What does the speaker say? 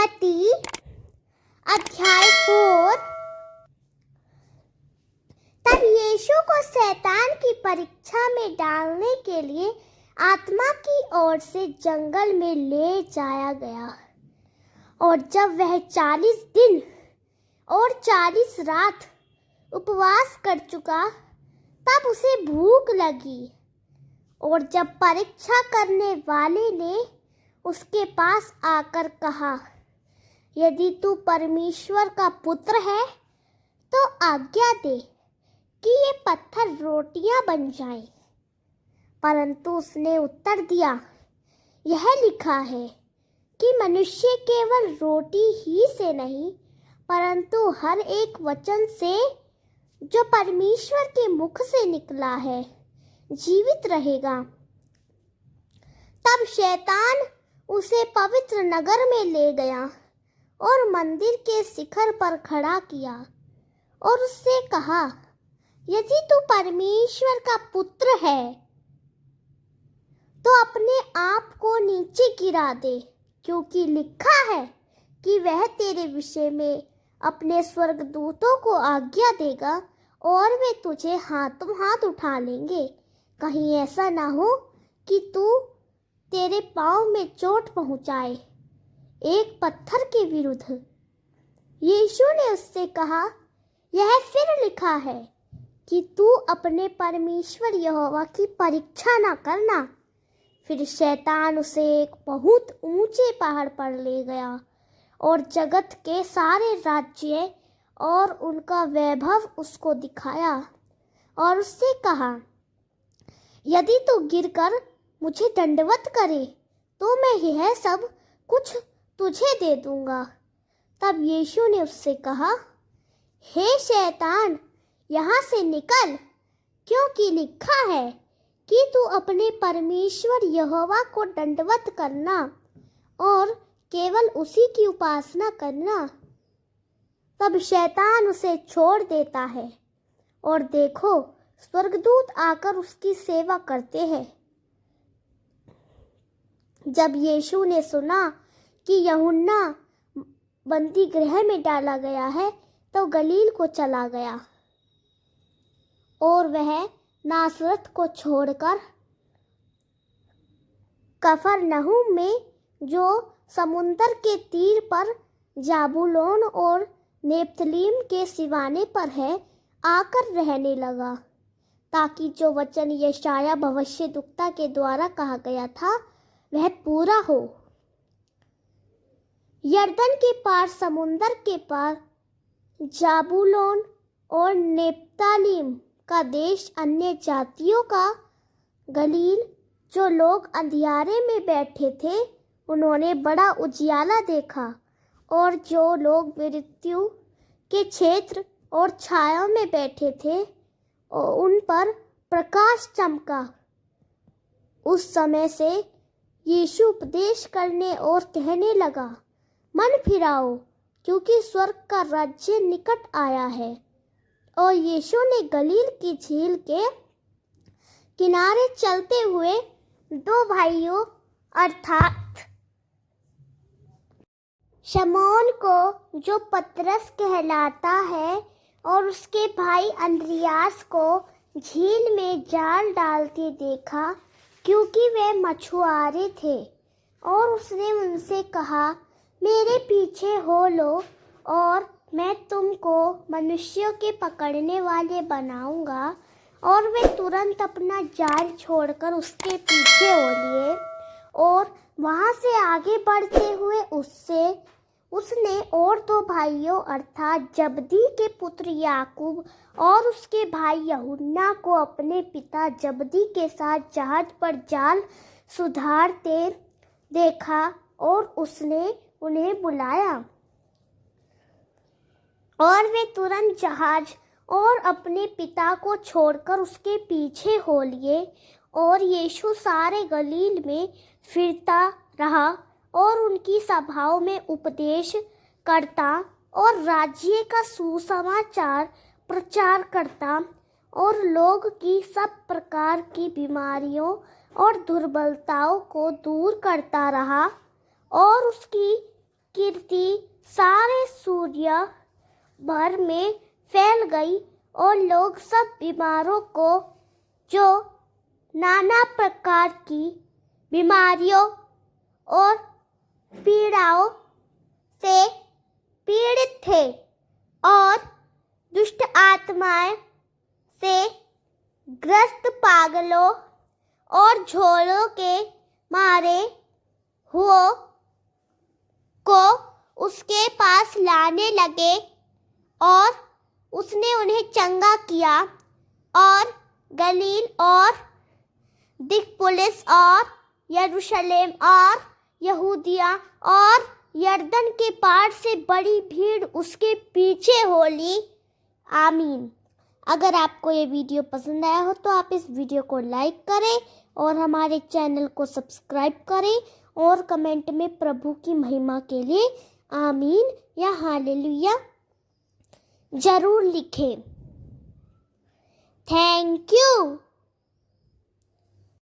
मत्ती अध्याय 4। तब यीशु को शैतान की परीक्षा में डालने के लिए आत्मा की ओर से जंगल में ले जाया गया। और जब वह 40 दिन और 40 रात उपवास कर चुका, तब उसे भूख लगी। और जब परीक्षा करने वाले ने उसके पास आकर कहा, यदि तू परमेश्वर का पुत्र है तो आज्ञा दे कि ये पत्थर रोटियां बन जाएं। परंतु उसने उत्तर दिया, यह लिखा है कि मनुष्य केवल रोटी ही से नहीं, परंतु हर एक वचन से जो परमेश्वर के मुख से निकला है जीवित रहेगा। तब शैतान उसे पवित्र नगर में ले गया और मंदिर के शिखर पर खड़ा किया और उससे कहा, यदि तू परमेश्वर का पुत्र है तो अपने आप को नीचे गिरा दे, क्योंकि लिखा है कि वह तेरे विषय में अपने स्वर्गदूतों को आज्ञा देगा और वे तुझे हाथों हाथ उठा लेंगे, कहीं ऐसा ना हो कि तू तेरे पांव में चोट पहुंचाए एक पत्थर के विरुद्ध। यीशु ने उससे कहा, यह फिर लिखा है कि तू अपने परमेश्वर यहोवा की परीक्षा न करना। फिर शैतान उसे एक बहुत ऊंचे पहाड़ पर ले गया और जगत के सारे राज्य और उनका वैभव उसको दिखाया और उससे कहा, यदि तू गिरकर मुझे दंडवत करे तो मैं यह सब कुछ तुझे दे दूंगा। तब यीशु ने उससे कहा, हे शैतान, यहाँ से निकल, क्योंकि लिखा है कि तू अपने परमेश्वर यहोवा को दंडवत करना और केवल उसी की उपासना करना। तब शैतान उसे छोड़ देता है और देखो, स्वर्गदूत आकर उसकी सेवा करते हैं। जब यीशु ने सुना कि यूहन्ना बंदी गृह में डाला गया है, तो गलील को चला गया और वह नासरत को छोड़कर कफरनहूम में, जो समुंदर के तीर पर जाबूलोन और नेप्तलीम के सिवाने पर है, आकर रहने लगा, ताकि जो वचन यशाया भविष्यद्वक्ता के द्वारा कहा गया था वह पूरा हो। यरदन के पार समुंदर के पार जाबूलोन और नेप्तालीम का देश, अन्य जातियों का गलील, जो लोग अंधियारे में बैठे थे उन्होंने बड़ा उजियाला देखा, और जो लोग मृत्यु के क्षेत्र और छाया में बैठे थे और उन पर प्रकाश चमका। उस समय से यीशु उपदेश करने और कहने लगा, मन फिराओ, क्योंकि स्वर्ग का राज्य निकट आया है। और यीशु ने गलील की झील के किनारे चलते हुए 2 भाइयों अर्थात शमौन को, जो पतरस कहलाता है, और उसके भाई अंद्रियास को झील में जाल डालते देखा, क्योंकि वे मछुआरे थे। और उसने उनसे कहा, मेरे पीछे हो लो और मैं तुमको मनुष्यों के पकड़ने वाले बनाऊंगा। और वे तुरंत अपना जाल छोड़कर उसके पीछे हो लिए, और वहां से आगे बढ़ते हुए उसने और 2 भाइयों अर्थात जबदी के पुत्र याकूब और उसके भाई यूहन्ना को अपने पिता जबदी के साथ जहाज पर जाल सुधारते देखा, और उसने उन्हें बुलाया। और वे तुरंत जहाज और अपने पिता को छोड़कर उसके पीछे हो लिए। और यीशु सारे गलील में फिरता रहा और उनकी सभाओं में उपदेश करता और राज्य का सुसमाचार प्रचार करता, और लोग की सब प्रकार की बीमारियों और दुर्बलताओं को दूर करता रहा। और उसकी कीर्ति सारे सूर्य भर में फैल गई और लोग सब बीमारों को, जो नाना प्रकार की बीमारियों और पीड़ाओं से पीड़ित थे और दुष्ट आत्माएं से ग्रस्त पागलों और झोलों के मारे हुओ को उसके पास लाने लगे और उसने उन्हें चंगा किया और गलील और दिकपुलिस और यरूशलेम और यहूदिया और यरदन के पार से बड़ी भीड़ उसके पीछे हो ली। आमीन। अगर आपको ये वीडियो पसंद आया हो तो आप इस वीडियो को लाइक करें और हमारे चैनल को सब्सक्राइब करें और कमेंट में प्रभु की महिमा के लिए आमीन या हालेलुया जरूर लिखें। Thank you.